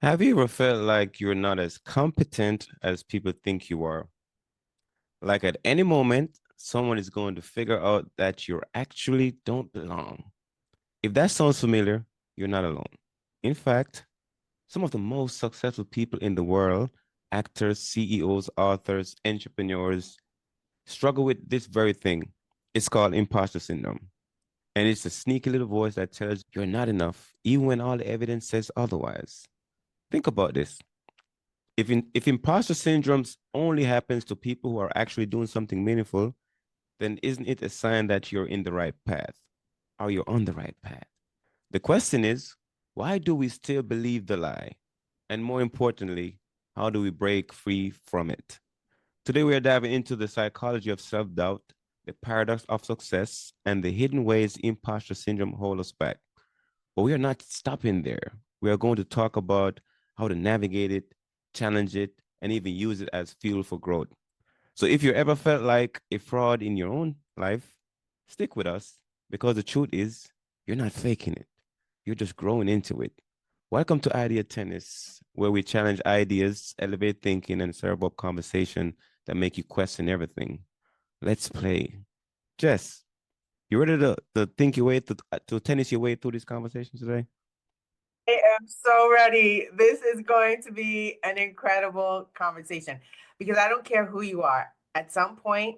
Have you ever felt like you're not as competent as people think you are? Like at any moment, someone is going to figure out that you actually don't belong. If that sounds familiar, you're not alone. In fact, some of the most successful people in the world, actors, CEOs, authors, entrepreneurs, struggle with this very thing. It's called imposter syndrome. And it's a sneaky little voice that tells you you're not enough, even when all the evidence says otherwise. Think about this. If imposter syndromes only happens to people who are actually doing something meaningful, then isn't it a sign that you're in the right path? Are you on the right path? The question is, why do we still believe the lie? And more importantly, how do we break free from it? Today, we are diving into the psychology of self doubt, the paradox of success, and the hidden ways imposter syndrome hold us back. But we are not stopping there. We are going to talk about how to navigate it, challenge it, and even use it as fuel for growth. So if you ever felt like a fraud in your own life, stick with us because the truth is you're not faking it. You're just growing into it. Welcome to Idea Tennis, where we challenge ideas, elevate thinking, and serve up conversation that make you question everything. Let's play. Jess, you ready to think your way to tennis your way through this conversation today? I am so ready. This is going to be an incredible conversation because I don't care who you are. At some point,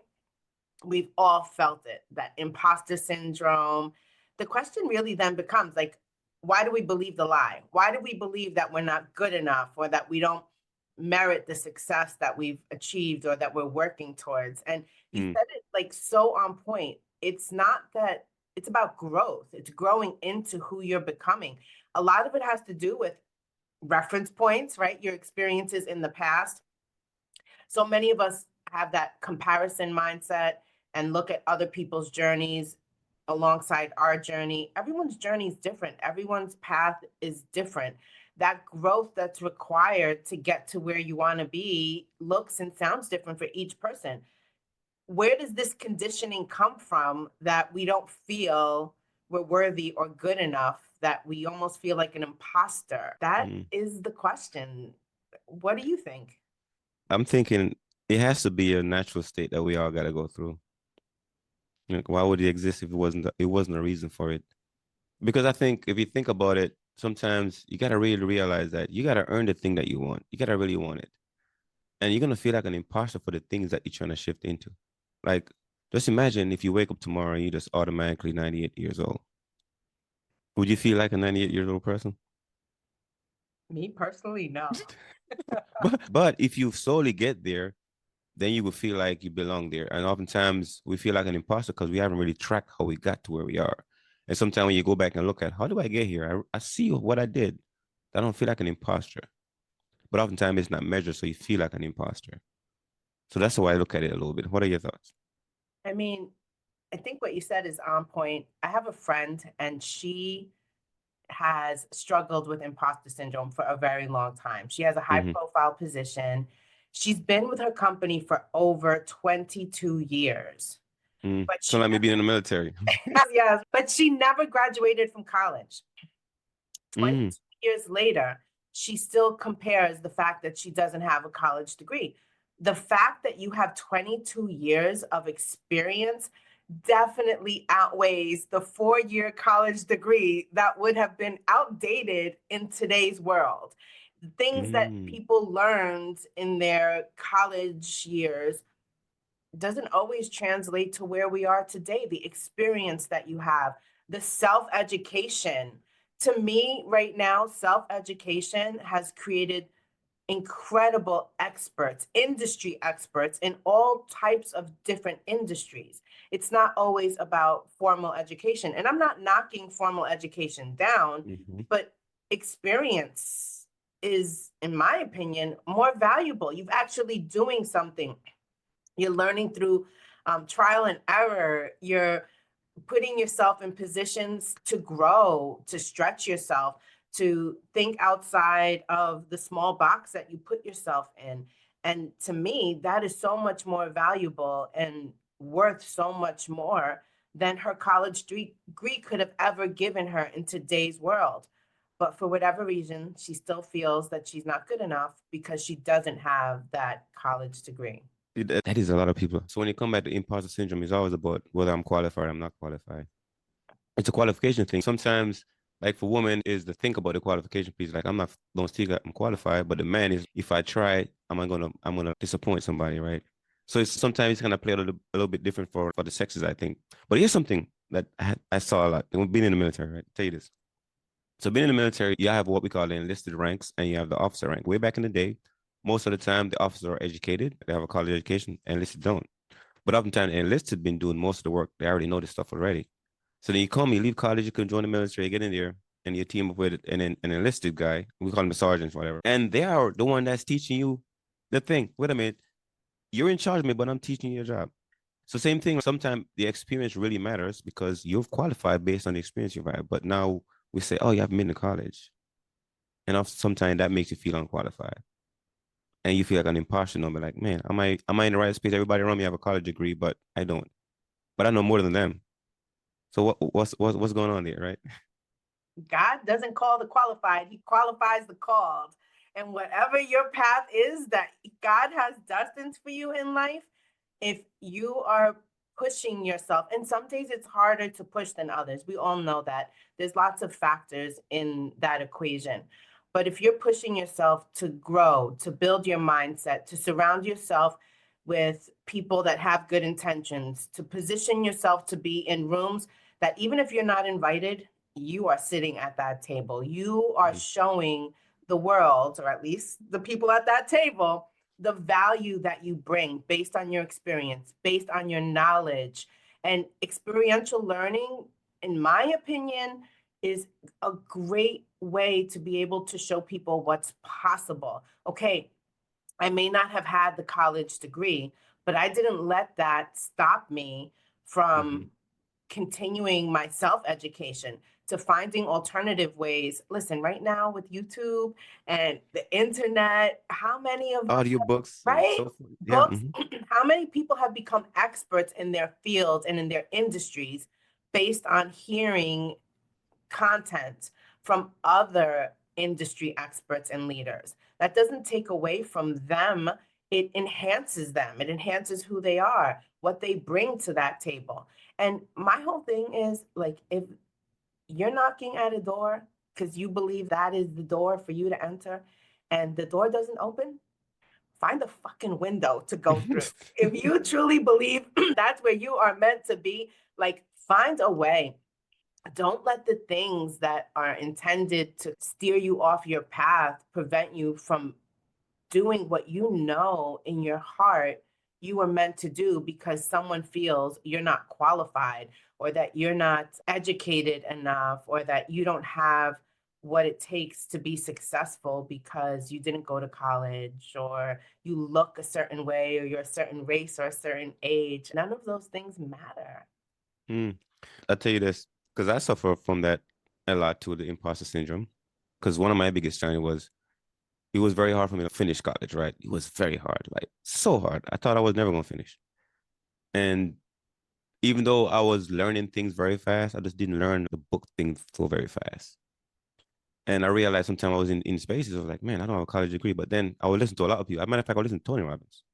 we've all felt it, that imposter syndrome. The question really then becomes like, why do we believe the lie? Why do we believe that we're not good enough or that we don't merit the success that we've achieved or that we're working towards? And you Mm, said it like so on point. It's not that it's about growth, it's growing into who you're becoming. A lot of it has to do with reference points, right? Your experiences in the past. So many of us have that comparison mindset and look at other people's journeys alongside our journey. Everyone's journey is different, everyone's path is different. That growth that's required to get to where you want to be looks and sounds different for each person. Where does this conditioning come from that we don't feel we're worthy or good enough, that we almost feel like an imposter? That mm. is the question. What do you think? I'm thinking it has to be a natural state that we all got to go through. Like, why would it exist if it wasn't a reason for it? Because I think if you think about it, sometimes you gotta really realize that you gotta earn the thing that you want. You gotta really want it, and you're gonna feel like an imposter for the things that you're trying to shift into. Like, just imagine if you wake up tomorrow and you just automatically 98 years old. Would you feel like a 98-year-old person? Me personally, no. But if you slowly get there, then you will feel like you belong there. And oftentimes we feel like an imposter because we haven't really tracked how we got to where we are. And sometimes when you go back and look at how do I get here, I see what I did. I don't feel like an imposter. But oftentimes it's not measured, so you feel like an imposter. So that's the way I look at it a little bit. What are your thoughts? I mean, I think what you said is on point. I have a friend and she has struggled with imposter syndrome for a very long time. She has a high Mm-hmm. profile position. She's been with her company for over 22 years, Mm. but So she like me being in the military. yes, but she never graduated from college. Mm. 22 years later, she still compares the fact that she doesn't have a college degree. The fact that you have 22 years of experience definitely outweighs the 4-year college degree that would have been outdated in today's world. The things that Mm. people learned in their college years doesn't always translate to where we are today. The experience that you have, the self education. To me, right now, self education has created incredible experts, industry experts in all types of different industries. It's not always about formal education. And I'm not knocking formal education down, Mm-hmm. but experience is, in my opinion, more valuable. You've actually doing something. You're learning through trial and error. You're putting yourself in positions to grow, to stretch yourself, to think outside of the small box that you put yourself in. And to me, that is so much more valuable and worth so much more than her college degree could have ever given her in today's world. but for whatever reason, she still feels that she's not good enough because she doesn't have that college degree. That is a lot of people. So when you come back to imposter syndrome, it's always about whether I'm qualified or I'm not qualified. It's a qualification thing. Sometimes, like for women, is to think about the qualification piece. Like I'm not don't think I'm qualified, but the man is if I try, I'm gonna disappoint somebody, right? So it's sometimes it's gonna play a little bit different for the sexes, I think. But here's something that I saw a lot. Being in the military, right? I'll tell you this. So being in the military, you have what we call the enlisted ranks and you have the officer rank. Way back in the day, most of the time the officers are educated, they have a college education, enlisted don't. But oftentimes the enlisted been doing most of the work. They already know this stuff already. So then you come, you leave college, you can join the military, get in there, and you team up with an enlisted guy. We call him a sergeant, whatever. And they are the one that's teaching you the thing. Wait a minute, you're in charge of me, but I'm teaching you your job. So same thing. Sometimes the experience really matters because you've qualified based on the experience you've had. But now we say, oh, you haven't been to college, and sometimes that makes you feel unqualified, and you feel like an imposter. No, but like, man, am I in the right space? Everybody around me have a college degree, but I don't. But I know more than them. So what's going on there, right? God doesn't call the qualified, he qualifies the called. And whatever your path is that God has destined for you in life, if you are pushing yourself, and some days it's harder to push than others. We all know that. There's lots of factors in that equation. But if you're pushing yourself to grow, to build your mindset, to surround yourself with people that have good intentions, to position yourself to be in rooms that even if you're not invited, you are sitting at that table. You are Mhm. showing the world, or at least the people at that table, the value that you bring based on your experience, based on your knowledge. And experiential learning, in my opinion, is a great way to be able to show people what's possible. Okay, I may not have had the college degree, but I didn't let that stop me Mhm. from continuing my self education, to finding alternative ways. Listen, right now with YouTube and the internet, how many of us, Audiobooks and right? so forth. Yeah. Books, how many people have become experts in their fields and in their industries based on hearing content from other industry experts and leaders? That doesn't take away from them, it enhances them, it enhances who they are, what they bring to that table. And my whole thing is like, if you're knocking at a door because you believe that is the door for you to enter, and the door doesn't open, find a fucking window to go through. If you truly believe that's where you are meant to be, like, find a way. Don't let the things that are intended to steer you off your path prevent you from doing what you know in your heart you were meant to do, because someone feels you're not qualified, or that you're not educated enough, or that you don't have what it takes to be successful because you didn't go to college, or you look a certain way, or you're a certain race or a certain age. None of those things matter. Mm. I'll tell you this, because I suffer from that a lot too, the imposter syndrome. Because one of my biggest challenges was it was very hard for me to finish college, right? It was very hard, like so hard. I thought I was never gonna finish. And even though I was learning things very fast, I just didn't learn the book things so very fast. And I realized sometimes I was in spaces, I was like, man, I don't have a college degree. But then I would listen to a lot of people. As a matter of fact, I would listen to Tony Robbins.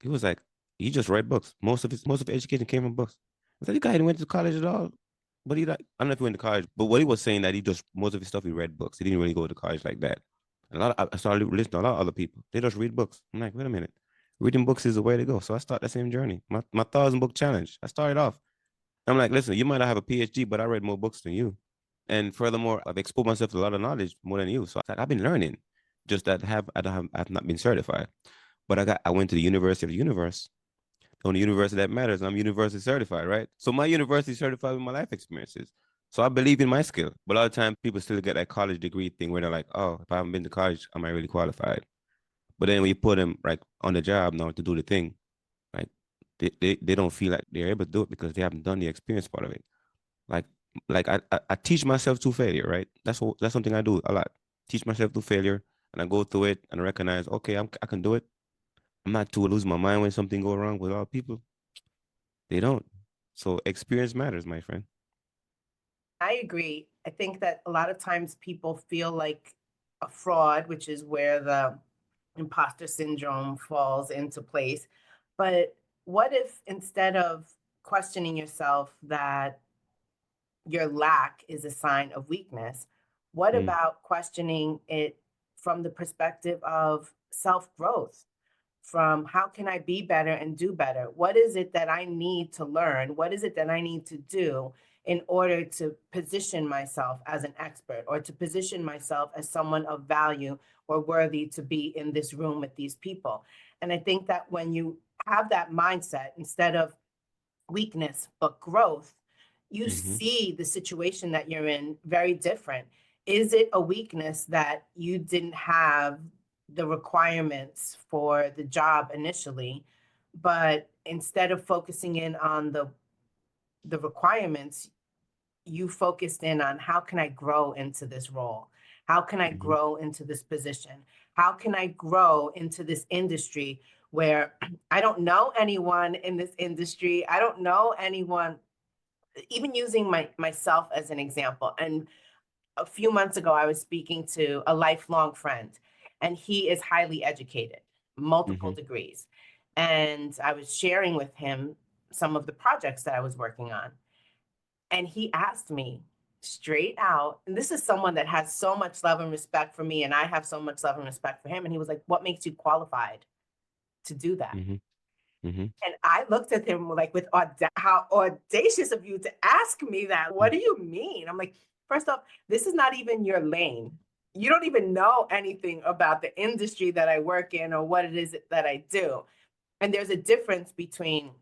He was like, he just read books. Most of his education came from books. I said, the guy didn't went to college at all. But he like, I don't know if he went to college, but what he was saying that he just most of his stuff he read books. He didn't really go to college like that. I started listening to a lot of other people. They just read books. I'm like, wait a minute. Reading books is the way to go. So I start that same journey. My 1,000 book challenge. I started off. I'm like, listen, you might not have a PhD, but I read more books than you. And furthermore, I've exposed myself to a lot of knowledge more than you. So I've been learning. Just that I've not been certified. But I went to the University of the Universe. The only university that matters. I'm university certified, right? So my university is certified with my life experiences. So I believe in my skill. But a lot of times people still get that college degree thing where they're like, oh, if I haven't been to college, am I really qualified? But then when you put them like on the job now to do the thing, like they don't feel like they're able to do it because they haven't done the experience part of it. Like I teach myself through failure, right? That's something I do a lot. Teach myself through failure, and I go through it and I recognize, okay, I can do it. I'm not to lose my mind when something go wrong with all people. They don't. So experience matters, my friend. I agree. I think that a lot of times people feel like a fraud, which is where the imposter syndrome falls into place. But what if instead of questioning yourself that your lack is a sign of weakness, what Mm, about questioning it from the perspective of self growth? From how can I be better and do better? What is it that I need to learn? What is it that I need to do in order to position myself as an expert or to position myself as someone of value or worthy to be in this room with these people? And I think that when you have that mindset, instead of weakness, but growth, you mm-hmm, see the situation that you're in very different. Is it a weakness that you didn't have the requirements for the job initially, but instead of focusing in on the requirements, you focused in on how can I grow into this role? How can I mm-hmm, grow into this position? How can I grow into this industry where I don't know anyone in this industry? I don't know anyone, even using myself as an example. And a few months ago, I was speaking to a lifelong friend, and he is highly educated, multiple mm-hmm, degrees. And I was sharing with him some of the projects that I was working on. And he asked me straight out, and this is someone that has so much love and respect for me, and I have so much love and respect for him. And he was like, "What makes you qualified to do that?" mm-hmm, mm-hmm, And I looked at him like, with how audacious of you to ask me that. What do you mean? I'm like, first off, this is not even your lane. You don't even know anything about the industry that I work in or what it is that I do. And there's a difference between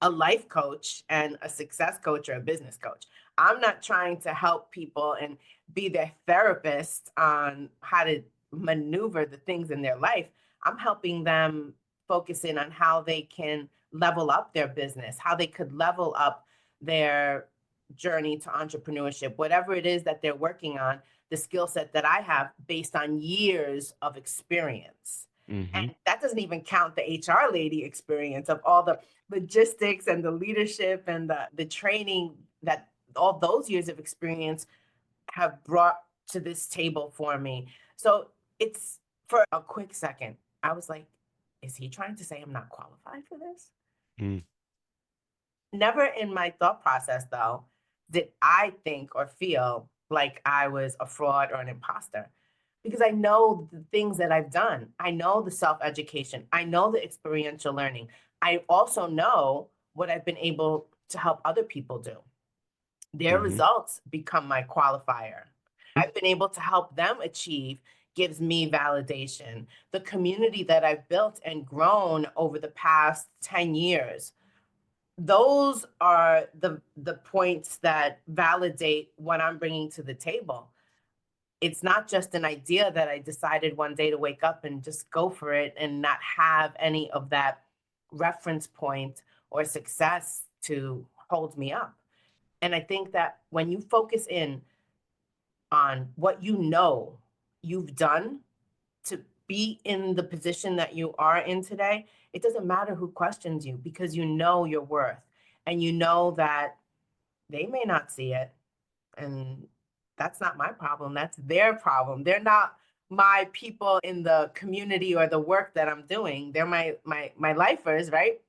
a life coach and a success coach or a business coach. I'm not trying to help people and be their therapist on how to maneuver the things in their life. I'm helping them focus in on how they can level up their business, how they could level up their journey to entrepreneurship, whatever it is that they're working on, the skill set that I have based on years of experience. mm-hmm, And that doesn't even count the HR lady experience of all the logistics and the leadership and the training that all those years of experience have brought to this table for me. So it's for a quick second, I was like, is he trying to say I'm not qualified for this? mm, Never in my thought process, though, did I think or feel like I was a fraud or an imposter because I know the things that I've done. I know the self education, I know the experiential learning. I also know what I've been able to help other people do. Their mm-hmm, results become my qualifier. I've been able to help them achieve gives me validation. The community that I've built and grown over the past 10 years, those are the points that validate what I'm bringing to the table. It's not just an idea that I decided one day to wake up and just go for it and not have any of that reference point or success to hold me up. And I think that when you focus in on what you know you've done to be in the position that you are in today, it doesn't matter who questions you because you know your worth and you know that they may not see it. And that's not my problem. That's their problem. They're not my people in the community or the work that I'm doing. They're my lifers, right?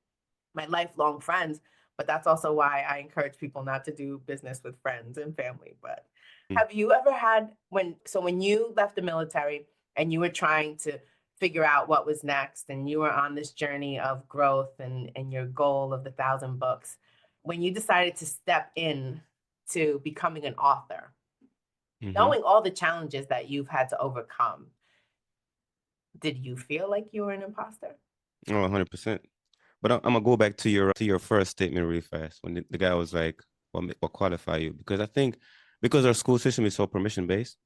My lifelong friends. But that's also why I encourage people not to do business with friends and family. But mm. have you ever had when you left the military and you were trying to figure out what was next and you were on this journey of growth and your goal of the 1,000 books, when you decided to step in to becoming an author, Mm-hmm. knowing all the challenges that you've had to overcome, did you feel like you were an imposter? Oh, 100%. But I'm gonna go back to your first statement really fast when the guy was like, what qualify you?" Because I think because our school system is so permission based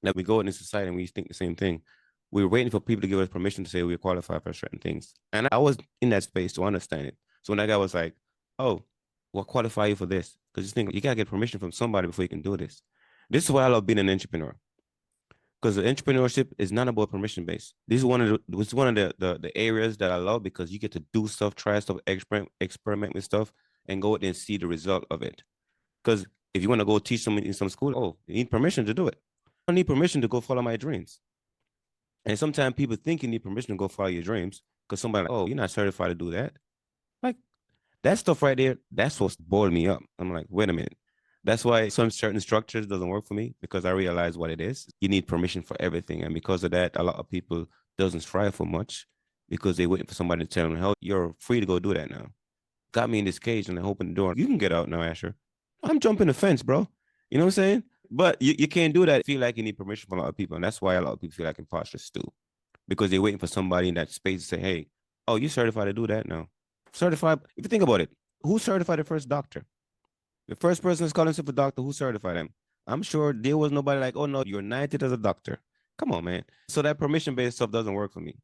that we go in society and we think the same thing. We're waiting for people to give us permission to say we qualify for certain things. And I was in that space to understand it. So when that guy was like, "Oh, what qualify you for this?" Because you think you gotta get permission from somebody before you can do this. This is why I love being an entrepreneur because the entrepreneurship is not about permission based. This is one of the areas that I love because you get to do stuff, try stuff, experiment with stuff, and go out and see the result of it. Because If you want to go teach someone in some school, oh, you need permission to do it. I don't need permission to go follow my dreams. And sometimes people think you need permission to go follow your dreams because somebody like, oh, you're not certified to do that. Like that stuff right there, that's what's boiled me up. I'm like, wait a minute. That's why some certain structures doesn't work for me because I realize what it is. You need permission for everything. And because of that, a lot of people doesn't strive for much because they're waiting for somebody to tell them, hell, you're free to go do that now. Got me in this cage and I open the door. You can get out now, Asher. I'm jumping the fence, bro. You know what I'm saying? But you can't do that. Feel like you need permission from a lot of people. And that's why a lot of people feel like imposters too. Because they're waiting for somebody in that space to say, hey, oh, you certified to do that now. Certified. If you think about it, who certified the first doctor? The first person that's calling himself a doctor, who certified him? I'm sure there was nobody like, oh no, you're knighted as a doctor. Come on, man. So that permission-based stuff doesn't work for me.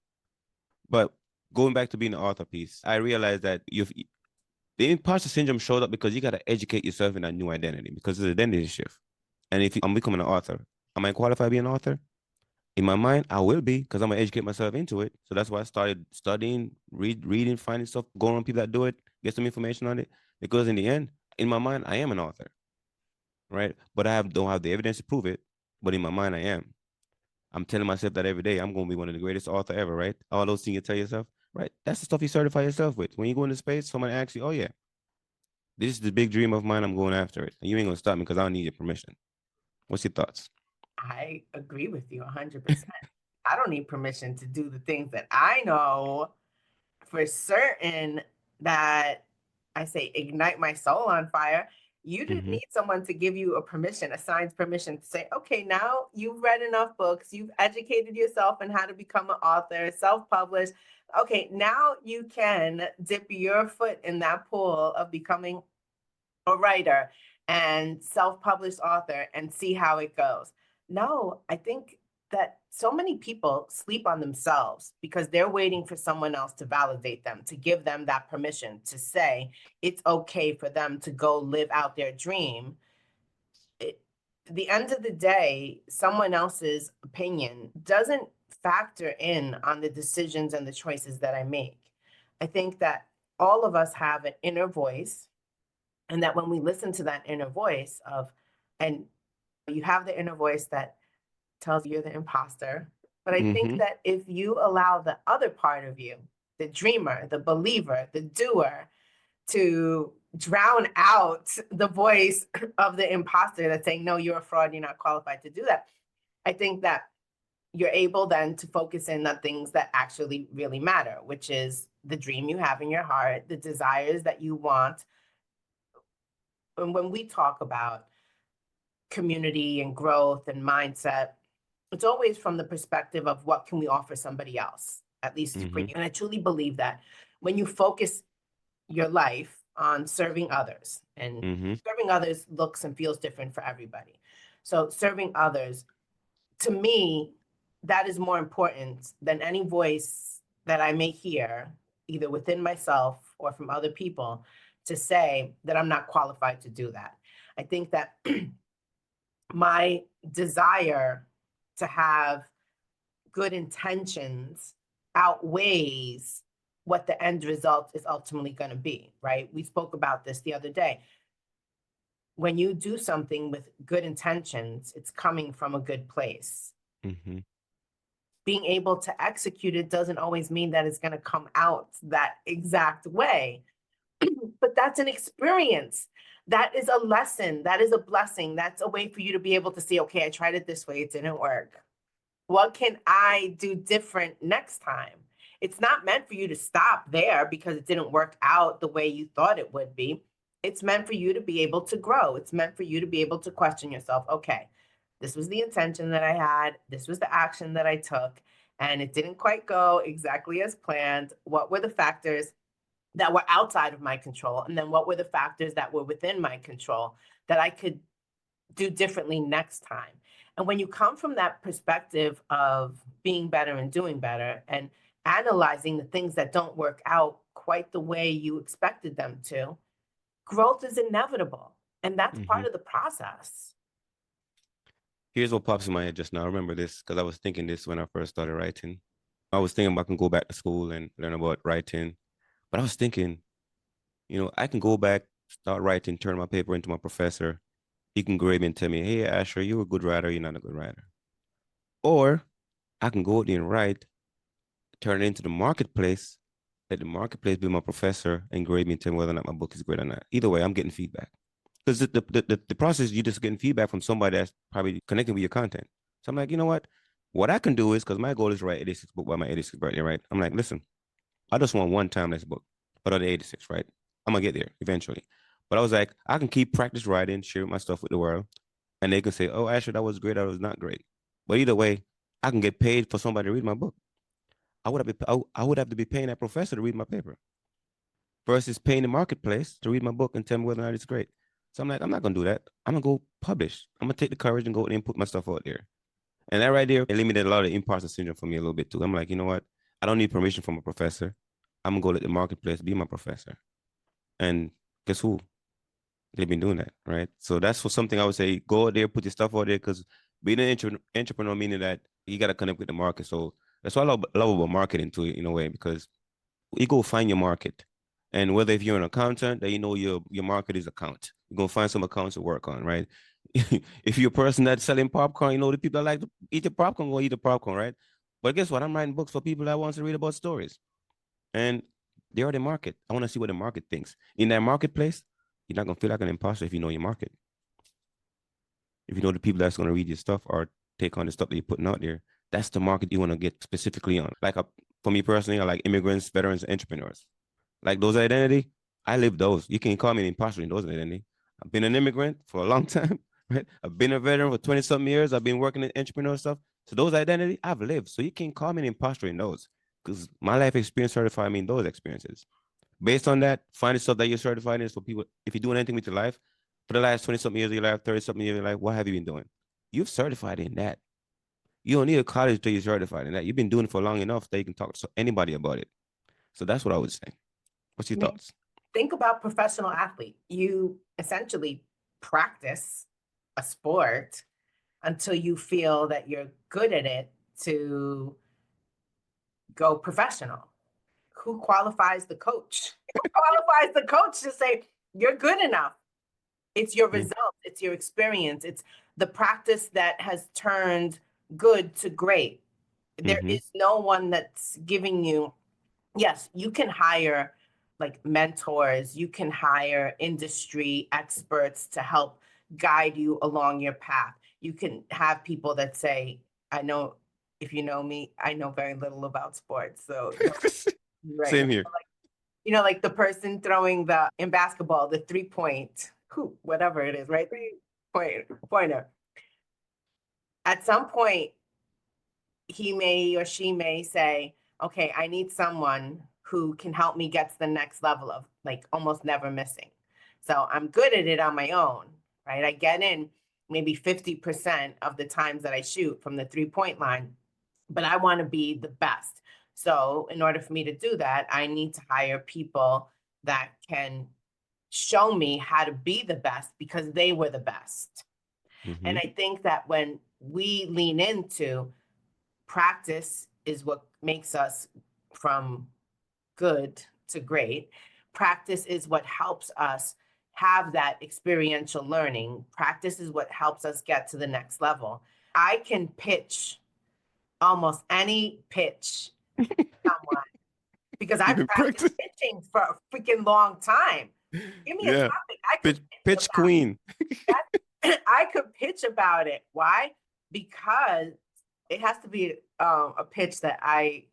But going back to being an author piece, I realized that the imposter syndrome showed up because you got to educate yourself in a new identity because it's an identity shift. And if I'm becoming an author, am I qualified to be an author? In my mind, I will be because I'm gonna educate myself into it. So that's why I started studying, reading, finding stuff, going on people that do it, get some information on it. Because in the end, in my mind, I am an author, right? But don't have the evidence to prove it. But in my mind, I am. I'm telling myself that every day I'm gonna be one of the greatest author ever, right? All those things you tell yourself, right? That's the stuff you certify yourself with. When you go into space, someone asks you, "Oh yeah, this is the big dream of mine. I'm going after it," and you ain't gonna stop me because I don't need your permission. What's your thoughts? I agree with you 100%. I don't need permission to do the things that I know for certain that I say ignite my soul on fire. You didn't Mm-hmm. need someone to give you a permission, a signed permission to say, okay, now you've read enough books, you've educated yourself on how to become an author, self-published. Okay, now you can dip your foot in that pool of becoming a writer and self-published author and see how it goes. No, I think that so many people sleep on themselves because they're waiting for someone else to validate them, to give them that permission to say it's okay for them to go live out their dream. It, the end of the day, someone else's opinion doesn't factor in on the decisions and the choices that I make. I think that all of us have an inner voice, and that when we listen to that inner voice of, and you have the inner voice that tells you you're the imposter. But I think Mm-hmm. that if you allow the other part of you, the dreamer, the believer, the doer, to drown out the voice of the imposter that's saying, no, you're a fraud, you're not qualified to do that, I think that you're able then to focus in on things that actually really matter, which is the dream you have in your heart, the desires that you want. And when we talk about community and growth and mindset, it's always from the perspective of what can we offer somebody else, at least for Mm-hmm. you. And I truly believe that when you focus your life on serving others, and Mm-hmm. serving others looks and feels different for everybody. So serving others, to me, that is more important than any voice that I may hear, either within myself or from other people, to say that I'm not qualified to do that. I think that my desire to have good intentions outweighs what the end result is ultimately going to be, right? We spoke about this the other day. When you do something with good intentions, it's coming from a good place. Mm-hmm. Being able to execute it doesn't always mean that it's going to come out that exact way, but that's an experience. That is a lesson. That is a blessing. That's a way for you to be able to see, okay, I tried it this way, it didn't work. What can I do different next time? It's not meant for you to stop there because it didn't work out the way you thought it would be. It's meant for you to be able to grow. It's meant for you to be able to question yourself. Okay, this was the intention that I had. This was the action that I took, and it didn't quite go exactly as planned. What were the factors that were outside of my control? And then what were the factors that were within my control that I could do differently next time? And when you come from that perspective of being better and doing better and analyzing the things that don't work out quite the way you expected them to, growth is inevitable. And that's Mm-hmm. part of the process. Here's what pops in my head just now. I remember this because I was thinking this when I first started writing. I was thinking I can go back to school and learn about writing, but I was thinking, I can go back, start writing, turn my paper into my professor, He can grade me and tell me, hey, Asher, you're a good writer, you're not a good writer. Or I can go out there and write, turn it into the marketplace, let the marketplace be my professor and grade me and tell me whether or not my book is great or not. Either way, I'm getting feedback. Because the process, you're just getting feedback from somebody that's probably connecting with your content. So I'm like, you know what I can do is, because my goal is to write 86 book by my 86th birthday, right? I'm like, listen, I just want one time this book, but on the 86, right? I'm gonna get there eventually. But I was like, I can keep practice writing, share my stuff with the world, and they can say, oh, actually, that was great, that was not great. But either way, I can get paid for somebody to read my book. I would have to be paying that professor to read my paper versus paying the marketplace to read my book and tell me whether or not it's great. So I'm like, I'm not gonna do that. I'm gonna go publish. I'm gonna take the courage and go and put my stuff out there. And that right there eliminated a lot of imposter syndrome for me a little bit too. I'm like, you know what? I don't need permission from a professor. I'm gonna go let the marketplace be my professor. And guess who? They've been doing that, right? So that's for something I would say, go out there, put your stuff out there, because being an entrepreneur meaning that you gotta connect with the market. So that's why I love about marketing too, in a way, because you go find your market. And whether if you're an accountant, that you know your market is account. You're gonna find some accounts to work on, right? If you're a person that's selling popcorn, you know the people that like to eat the popcorn will eat the popcorn, right? But guess what? I'm writing books for people that wants to read about stories. And they are the market. I want to see what the market thinks. In that marketplace, you're not gonna feel like an imposter if you know your market. If you know the people that's gonna read your stuff or take on the stuff that you're putting out there, that's the market you want to get specifically on. Like for me personally, I like immigrants, veterans, entrepreneurs. Like those identity, I live those. You can call me an imposter in those identity. I've been an immigrant for a long time, right? I've been a veteran for 20 something years. I've been working in entrepreneur stuff. So those identity, I've lived. So you can call me an imposter in those because my life experience certify me in those experiences. Based on that, find the stuff that you're certified in. So people, if you're doing anything with your life for the last 20 something years of your life, 30 something years of your life, what have you been doing? You've certified in that. You don't need a college till you're certified in that. You've been doing it for long enough that you can talk to anybody about it. So that's what I would say. What's your I mean, thoughts? think about professional athlete. You essentially practice a sport until you feel that you're good at it to go professional. Who qualifies the coach? Who qualifies the coach to say you're good enough? It's your results, it's your experience, it's the practice that has turned good to great. There Mm-hmm. is no one that's giving you, yes, you can hire like mentors, you can hire industry experts to help guide you along your path. You can have people that say, I know, if you know me, I know very little about sports. So don't right now. Same here. Like the person throwing the in basketball, the 3 point, whatever it is, right? 3 pointer. At some point, he may or she may say, okay, I need someone who can help me get to the next level of like almost never missing. So I'm good at it on my own, right? I get in maybe 50% of the times that I shoot from the 3 point line, but I want to be the best. So in order for me to do that, I need to hire people that can show me how to be the best because they were the best. Mm-hmm. And I think that when we lean into practice is what makes us from good to great. Practice is what helps us have that experiential learning. Practice is what helps us get to the next level. I can pitch almost any pitch to someone because You've I've been practiced practicing. pitching for a freaking long time. Give me a Yeah. topic. I could pitch Pitch about queen. that. I could pitch about it. Why? Because it has to be a pitch that I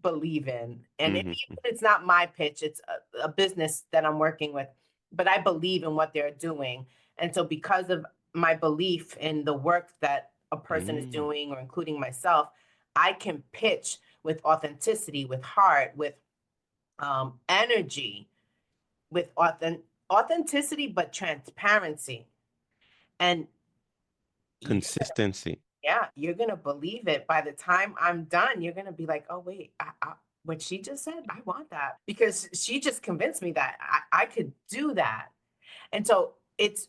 believe in. And if Mm-hmm. even it's not my pitch, it's a business that I'm working with, but I believe in what they're doing. And so because of my belief in the work that a person is Mm. doing or including myself, I can pitch with authenticity, with heart, with energy, with authenticity, but transparency. And you Consistency. yeah, you're gonna believe it. By the time I'm done, you're gonna be like, oh wait, what she just said, I want that because she just convinced me that I could do that. And so it's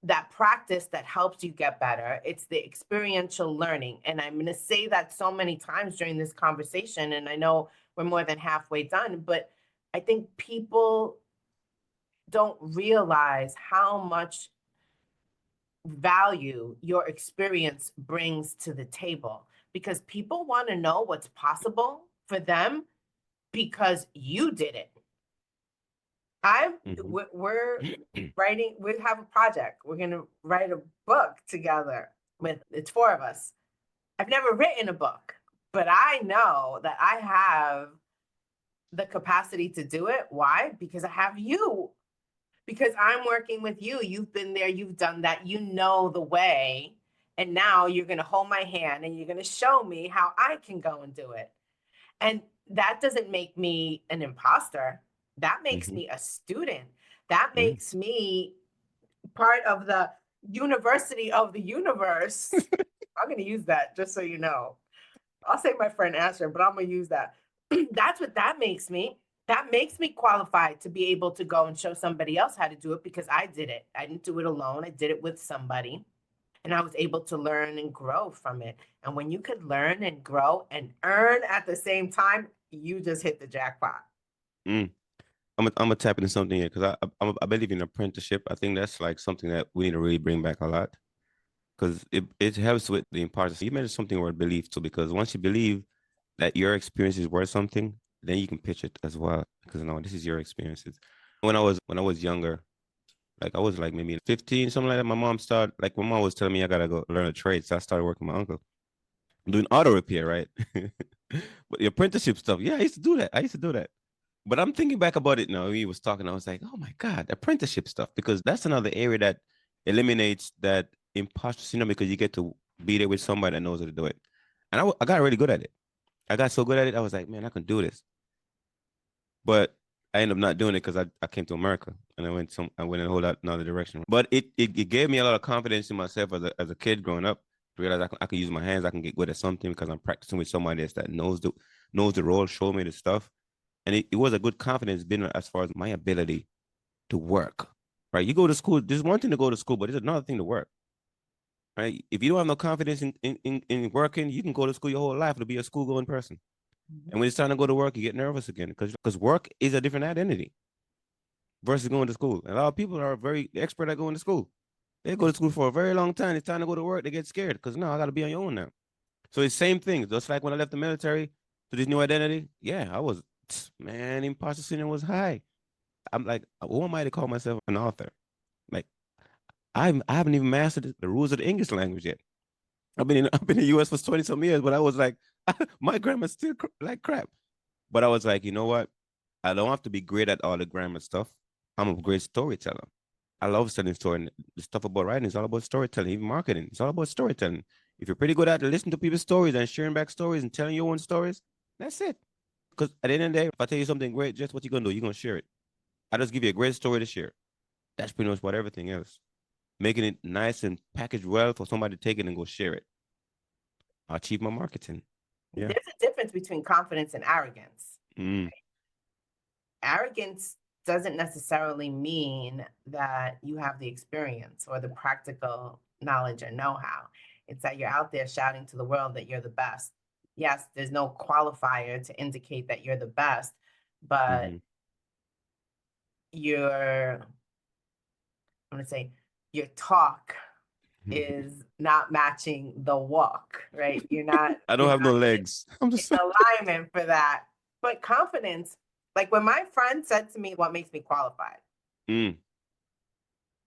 that practice that helps you get better. It's the experiential learning. And I'm gonna say that so many times during this conversation. And I know we're more than halfway done, but I think people don't realize how much value your experience brings to the table, because people want to know what's possible for them because you did it. Mm-hmm. We're writing, we have a project. We're going to write a book together with, it's four of us. I've never written a book, but I know that I have the capacity to do it. Why? Because I have you. Because I'm working with you. You've been there, you've done that, you know the way. And now you're going to hold my hand and you're going to show me how I can go and do it. And that doesn't make me an imposter. That makes Mm-hmm. me a student. That Mm. makes me part of the university of the universe. I'm going to use that just so you know. I'll say my friend Asher, but I'm going to use that. That's what that makes me. That makes me qualified to be able to go and show somebody else how to do it, because I did it. I didn't do it alone. I did it with somebody, and I was able to learn and grow from it. And when you could learn and grow and earn at the same time, you just hit the jackpot. Mm. I'm gonna tap into something here because I believe in apprenticeship. I think that's like something that we need to really bring back a lot because it helps with the impartial. You mentioned something word belief too, because once you believe that your experience is worth something, then you can pitch it as well. Because no, this is your experiences. When I was younger, like I was like maybe 15, something like that. My mom was telling me I gotta go learn a trade, so I started working with my uncle doing auto repair, right? But the apprenticeship stuff, yeah, I used to do that. I used to do that. But I'm thinking back about it now. He was talking, I was like, oh my God, apprenticeship stuff, because that's another area that eliminates that imposter syndrome because you get to be there with somebody that knows how to do it. And I got really good at it. I got so good at it, I was like, man, I can do this. But I ended up not doing it because I came to America and I went in a whole lot another direction. But it gave me a lot of confidence in myself as a kid growing up to realize I can use my hands, I can get good at something because I'm practicing with somebody else that knows the role, show me the stuff. And it was a good confidence building as far as my ability to work. Right. You go to school, there's one thing to go to school, but there's another thing to work. Right. If you don't have no confidence in working, you can go to school your whole life to be a school going person. And when it's time to go to work, you get nervous again because work is a different identity versus going to school. And a lot of people are very expert at going to school. They go to school for a very long time. It's time to go to work. They get scared because no, I got to be on your own now. So it's same thing. Just like when I left the military to this new identity. Yeah, I was, man, imposter syndrome was high. I'm like, who am I to call myself an author? Like, I haven't even mastered the rules of the English language yet. I've been in the U.S. for 20 some years, but I was like, my grammar's still like crap. But I was like, you know what? I don't have to be great at all the grammar stuff. I'm a great storyteller. I love telling story. And the stuff about writing is all about storytelling, even marketing. It's all about storytelling. If you're pretty good at listening to people's stories and sharing back stories and telling your own stories, that's it. Because at the end of the day, if I tell you something great, just what you're gonna do, you're gonna share it. I just give you a great story to share. That's pretty much what everything else. Making it nice and packaged well for somebody to take it and go share it. I achieve my marketing. Yeah. There's a difference between confidence and arrogance. Mm. Arrogance doesn't necessarily mean that you have the experience or the practical knowledge or know-how. It's that you're out there shouting to the world that you're the best. Yes, there's no qualifier to indicate that you're the best, but Mm-hmm. your, I'm going to say, your talk is not matching the walk, right? I don't You're have not no legs. I'm in just. alignment for that. But confidence, like when my friend said to me, what makes me qualified? Mm.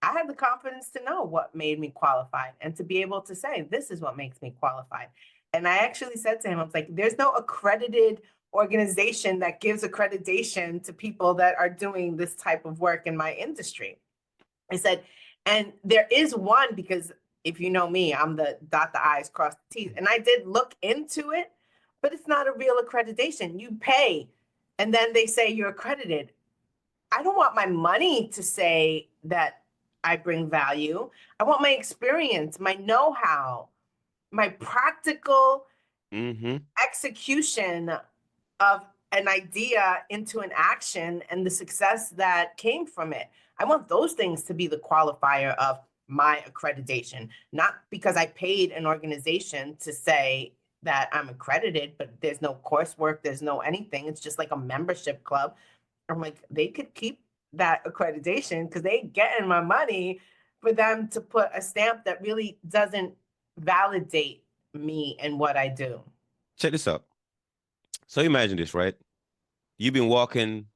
I had the confidence to know what made me qualified and to be able to say, this is what makes me qualified. And I actually said to him, I was like, there's no accredited organization that gives accreditation to people that are doing this type of work in my industry. I said, and there is one, because if you know me, I'm the dot the I's, cross the T's. And I did look into it, but it's not a real accreditation. You pay, and then they say you're accredited. I don't want my money to say that I bring value. I want my experience, my know-how, my practical Mm-hmm. execution of an idea into an action and the success that came from it. I want those things to be the qualifier of my accreditation, not because I paid an organization to say that I'm accredited, but there's no coursework, there's no anything. It's just like a membership club. I'm like, they could keep that accreditation because they getting my money for them to put a stamp that really doesn't validate me and what I do. Check this out. So imagine this, right? You've been walking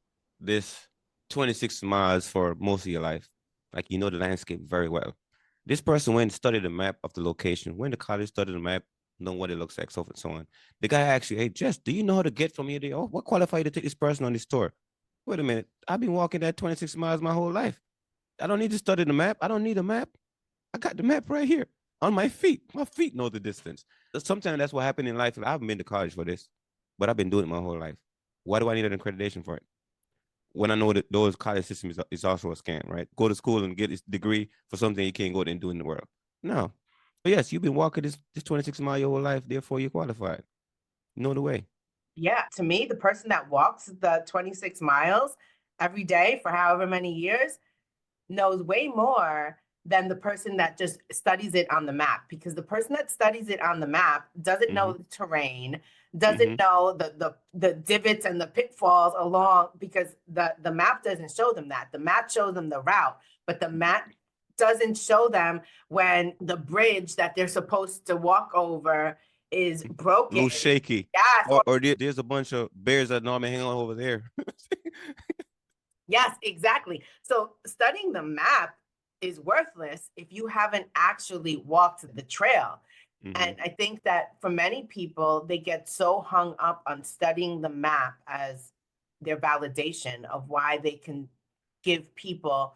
this 26 miles for most of your life. Like you know the landscape very well. This person went and studied the map of the location, went to college, studied the map, know what it looks like, so forth and so on. The guy asked you, hey, Jess, do you know how to get from here to, oh, what qualified you to take this person on this tour? Wait a minute. I've been walking that 26 miles my whole life. I don't need to study the map. I don't need a map. I got the map right here on my feet. My feet know the distance. Sometimes that's what happened in life. I haven't been to college for this, but I've been doing it my whole life. Why do I need an accreditation for it? When I know that those college systems is also a scam, right? Go to school and get this degree for something you can't go there and do in the world. No. But yes, you've been walking this 26 mile your whole life, therefore you're qualified. You know the way. Yeah, to me, the person that walks the 26 miles every day for however many years knows way more than the person that just studies it on the map, because the person that studies it on the map doesn't know the terrain, doesn't know the divots and the pitfalls along, because the map doesn't show them that. The map shows them the route, but the map doesn't show them when the bridge that they're supposed to walk over is A broken. little shaky. Yes. Or there's a bunch of bears that normally hang on over there. Yes, exactly. So studying the map is worthless if you haven't actually walked the trail. And I think that for many people, they get so hung up on studying the map as their validation of why they can give people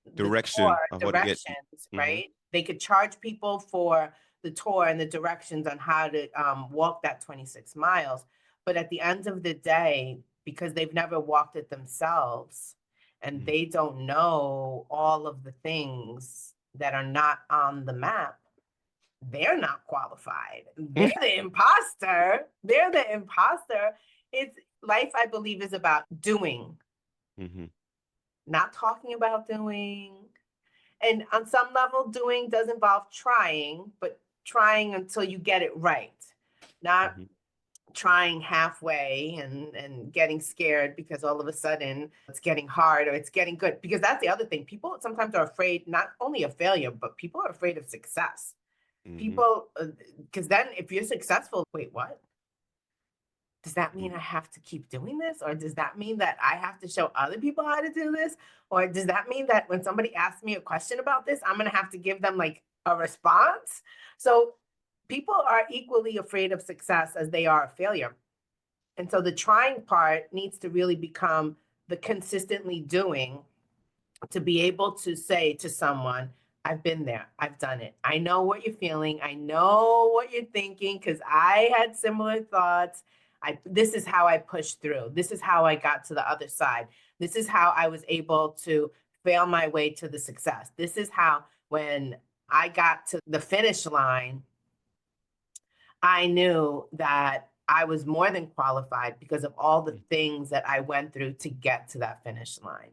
the tour Direction of what to get. directions, right? They could charge people for the tour and the directions on how to walk that 26 miles. But at the end of the day, because they've never walked it themselves and they don't know all of the things that are not on the map, they're not qualified. They're the imposter. They're the imposter. It's life, I believe, is about doing, not talking about doing. And on some level, doing does involve trying, but trying until you get it right, not trying halfway and getting scared because all of a sudden it's getting hard or it's getting good. Because that's the other thing. People sometimes are afraid not only of failure, but people are afraid of success. People, because then if you're successful, wait, what? Does that mean I have to keep doing this? Or does that mean that I have to show other people how to do this? Or does that mean that when somebody asks me a question about this, I'm going to have to give them like a response? So people are equally afraid of success as they are of failure. And so the trying part needs to really become the consistently doing, to be able to say to someone, I've been there, I've done it. I know what you're feeling. I know what you're thinking because I had similar thoughts. This is how I pushed through. This is how I got to the other side. This is how I was able to fail my way to the success. This is how, when I got to the finish line, I knew that I was more than qualified because of all the things that I went through to get to that finish line.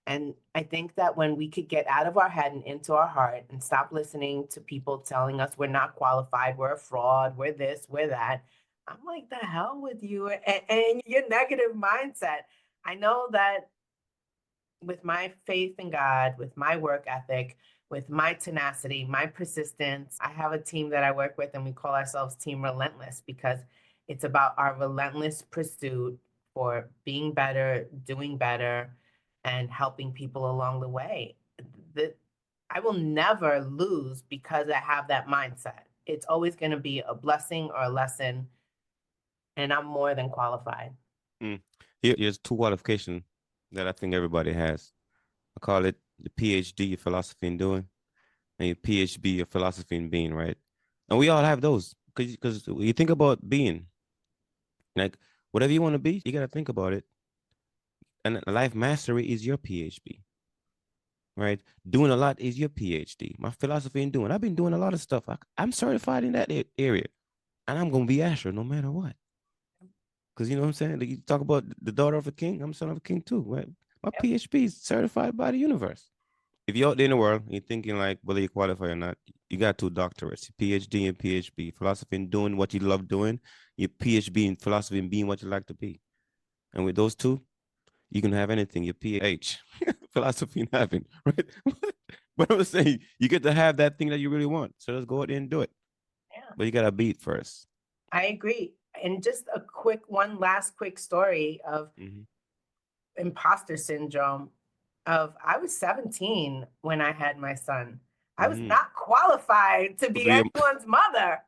And I think that when we could get out of our head and into our heart and stop listening to people telling us we're not qualified, we're a fraud, we're this, we're that, I'm like, the hell with you and your negative mindset. I know that with my faith in God, with my work ethic, with my tenacity, my persistence, I have a team that I work with and we call ourselves Team Relentless because it's about our relentless pursuit for being better, doing better, and helping people along the way. I will never lose because I have that mindset. It's always going to be a blessing or a lesson, and I'm more than qualified. Here's two qualifications that I think everybody has. I call it the PhD, your philosophy in doing, and your PhD, your philosophy in being, right? And we all have those because you think about being, like whatever you want to be, you got to think about it. And life mastery is your PhD, right? Doing a lot is your PhD. My philosophy in doing, I've been doing a lot of stuff. I'm certified in that area, and I'm gonna be Asher no matter what. Because you know what I'm saying? Like you talk about the daughter of a king, I'm son of a king too, right? My Yep. PhD is certified by the universe. If you're out there in the world, you're thinking like whether you qualify or not, you got two doctorates, your PhD and PhD, philosophy in doing what you love doing, your PhD in philosophy in being what you like to be. And with those two, you can have anything, your PH, philosophy in having, right? But I'm saying you get to have that thing that you really want. So let's go out there and do it. Yeah, But you gotta beat first. I agree. And just one last quick story of Mm-hmm. imposter syndrome. Of I was 17 when I had my son. I was Mm-hmm. not qualified to To be be a, anyone's mother.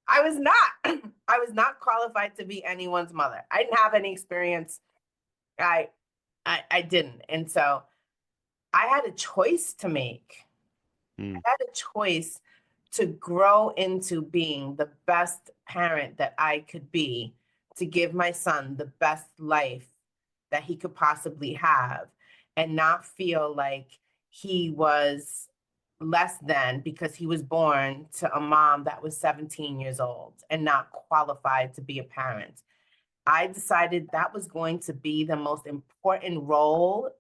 I was not. I was not qualified to be anyone's mother. I didn't have any experience. I I didn't. And so I had a choice to make. mm, I had a choice to grow into being the best parent that I could be, to give my son the best life that he could possibly have, and not feel like he was less than because he was born to a mom that was 17 years old and not qualified to be a parent. I decided that was going to be the most important role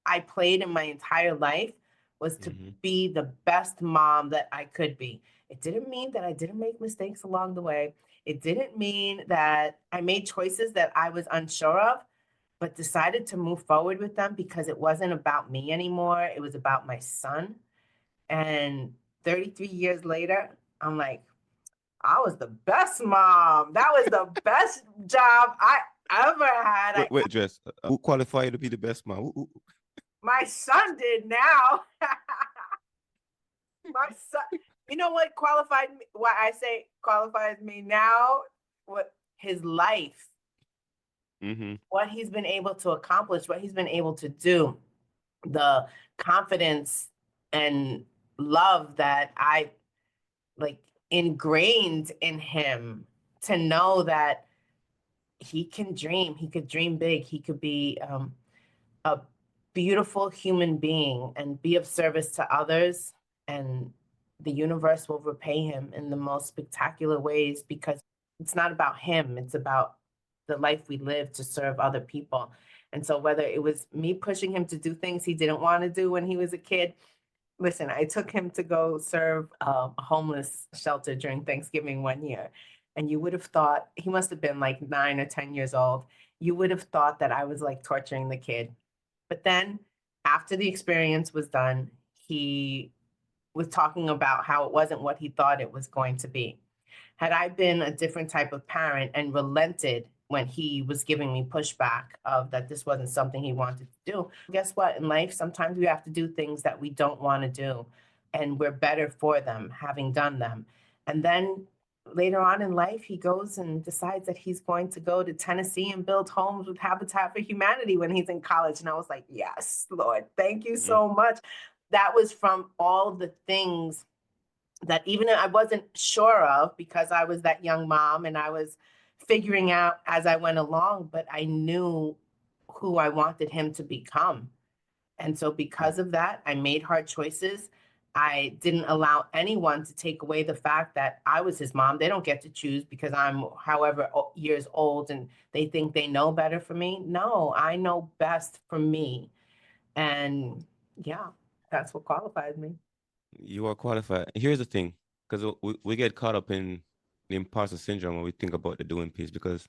I played in my entire life, was to mm-hmm. be the best mom that I could be. It didn't mean that I didn't make mistakes along the way. It didn't mean that I made choices that I was unsure of, but decided to move forward with them because it wasn't about me anymore. It was about my son. And 33 years later, I'm like, I was the best mom. That was the best job I ever had. Wait, Jess. Who qualified to be the best mom? My son did now. My son, you know what qualified me? Why I say qualifies me now? What his life, Mm-hmm. what he's been able to accomplish, what he's been able to do, the confidence and love that I like ingrained in him, to know that he can dream, he could dream big, he could be a beautiful human being and be of service to others, and the universe will repay him in the most spectacular ways, because it's not about him, it's about the life we live to serve other people. And so whether it was me pushing him to do things he didn't want to do when he was a kid, listen, I took him to go serve a homeless shelter during Thanksgiving one year. And you would have thought he must have been like 9 or 10 years old. You would have thought that I was like torturing the kid. But then after the experience was done, he was talking about how it wasn't what he thought it was going to be. Had I been a different type of parent and relented when he was giving me pushback of that this wasn't something he wanted to do, guess what? In life, sometimes we have to do things that we don't want to do, and we're better for them having done them. And then later on in life, he goes and decides that he's going to go to Tennessee and build homes with Habitat for Humanity when he's in college. And I was like, yes, Lord, thank you Mm-hmm. so much. That was from all of the things that even I wasn't sure of, because I was that young mom and I was figuring out as I went along, but I knew who I wanted him to become. And so because of that, I made hard choices. I didn't allow anyone to take away the fact that I was his mom. They don't get to choose because I'm however years old and they think they know better for me. No, I know best for me. And yeah, that's what qualifies me. You are qualified. Here's the thing, because we get caught up in the imposter syndrome when we think about the doing piece, because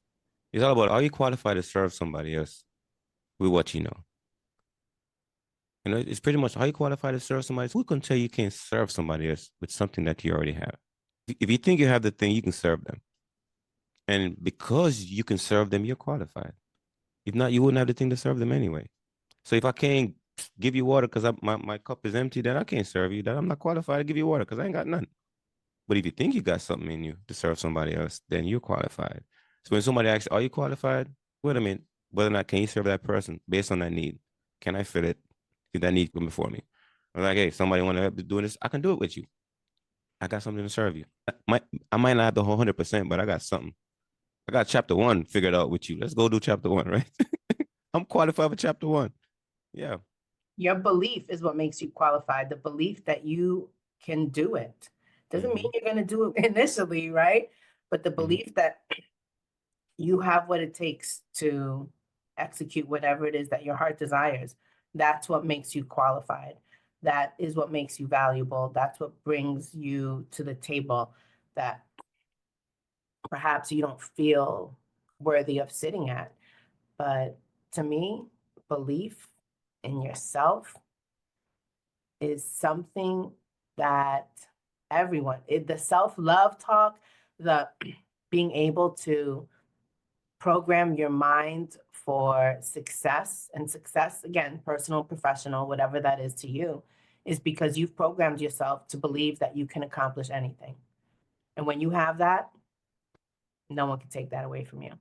it's all about, are you qualified to serve somebody else with what you know? You know, it's pretty much, how you qualified to serve somebody. Who can tell you can't serve somebody else with something that you already have? If you think you have the thing, you can serve them. And because you can serve them, you're qualified. If not, you wouldn't have the thing to serve them anyway. So if I can't give you water because my cup is empty, then I can't serve you. Then I'm not qualified to give you water because I ain't got none. But if you think you got something in you to serve somebody else, then you're qualified. So when somebody asks, are you qualified? Wait a minute. Whether or not can you serve that person based on that need? Can I fill it? If that need come before me? I'm like, hey, somebody want to help you doing this? I can do it with you. I got something to serve you. I might not have the whole 100%, but I got something. I got chapter one figured out with you. Let's go do chapter one, right? I'm qualified for chapter one. Yeah. Your belief is what makes you qualified. The belief that you can do it doesn't mean Mm-hmm. you're going to do it initially, right? But the Mm-hmm. belief that you have what it takes to execute whatever it is that your heart desires, that's what makes you qualified. That is what makes you valuable. That's what brings you to the table that perhaps you don't feel worthy of sitting at. But to me, belief in yourself is something that everyone, the self-love talk, the being able to program your mind for success, and success, again, personal, professional, whatever that is to you, is because you've programmed yourself to believe that you can accomplish anything. And when you have that, no one can take that away from you.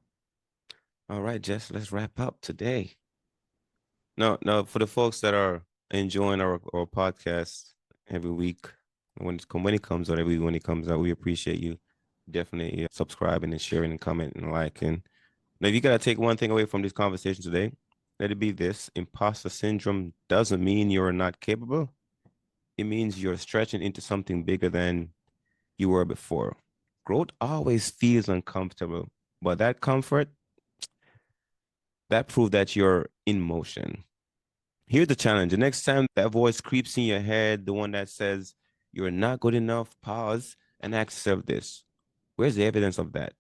All right, Jess, let's wrap up today. No, for the folks that are enjoying our podcast every week, when it comes out, every when it comes out, we appreciate you definitely subscribing and sharing and commenting and liking. Now, if you gotta take one thing away from this conversation today, let it be this: imposter syndrome doesn't mean you're not capable. It means you're stretching into something bigger than you were before. Growth always feels uncomfortable, but that comfort, that proves that you're in motion. Here's the challenge. The next time that voice creeps in your head, the one that says you're not good enough, pause and ask yourself this: where's the evidence of that?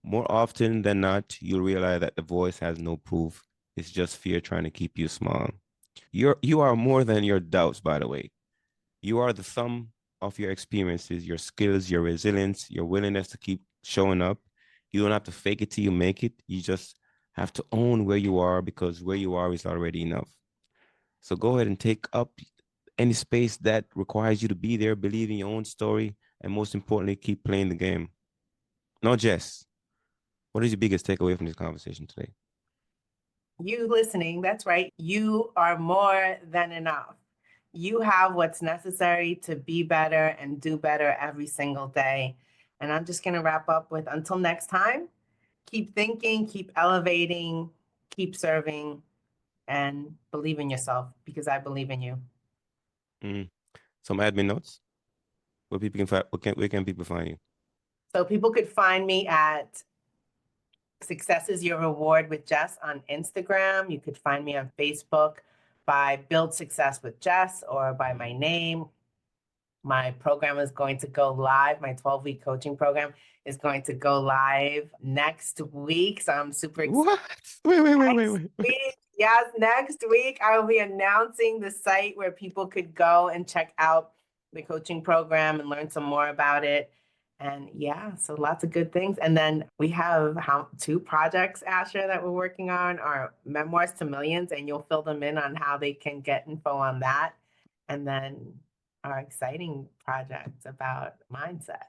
More often than not, you'll realize that the voice has no proof. It's just fear trying to keep you small. You are more than your doubts, by the way. You are the sum of your experiences, your skills, your resilience, your willingness to keep showing up. You don't have to fake it till you make it. You just have to own where you are, because where you are is already enough. So go ahead and take up any space that requires you to be there, believe in your own story, and most importantly, keep playing the game. No, Jess, what is your biggest takeaway from this conversation today? You listening, that's right. You are more than enough. You have what's necessary to be better and do better every single day. And I'm just going to wrap up with until next time, keep thinking, keep elevating, keep serving, and believe in yourself because I believe in you. Mm. Some admin notes. Where people can find, where can people find you? So people could find me at Success is Your Reward with Jess on Instagram. You could find me on Facebook by Build Success with Jess or by my name. My program is going to go live. My 12-week coaching program is going to go live next week. So I'm super excited. What? Wait, Next wait. week, yes, next week I will be announcing the site where people could go and check out the coaching program and learn some more about it. And yeah, so lots of good things. And then we have two projects, Asher, that we're working on are Memoirs to Millions, and you'll fill them in on how they can get info on that. And then our exciting project about mindset.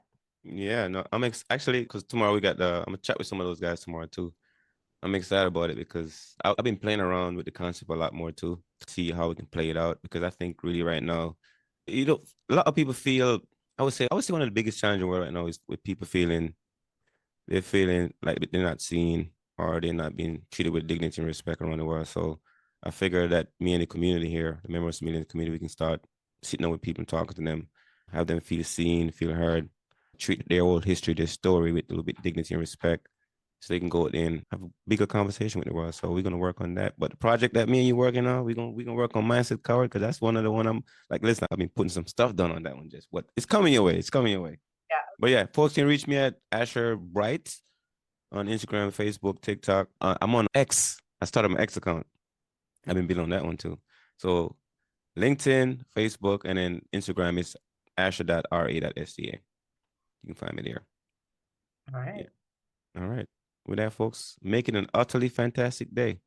Yeah, no, actually, because tomorrow I'm gonna chat with some of those guys tomorrow too. I'm excited about it because I've been playing around with the concept a lot more too, to see how we can play it out. Because I think really right now, a lot of people feel. I would say one of the biggest challenges in the world right now is with people they're feeling like they're not seen, or they're not being treated with dignity and respect around the world. So I figure that me and the community here, the members of the million community, we can start sitting down with people and talking to them, have them feel seen, feel heard, treat their old history, their story with a little bit of dignity and respect, so they can go in and have a bigger conversation with the world. So we're gonna work on that. But the project that me and you working on, we're gonna work on mindset cover, because that's one of the one I'm like, listen, I've been putting some stuff done on that one. Just what it's coming your way. It's coming your way. Yeah. But yeah, folks can reach me at Asher Bright on Instagram, Facebook, TikTok. I'm on X. I started my X account. I've been building on that one too. So LinkedIn, Facebook, and then Instagram is asher.ra.sca. You can find me there. All Yeah. right. All right. With that, folks, make it an utterly fantastic day.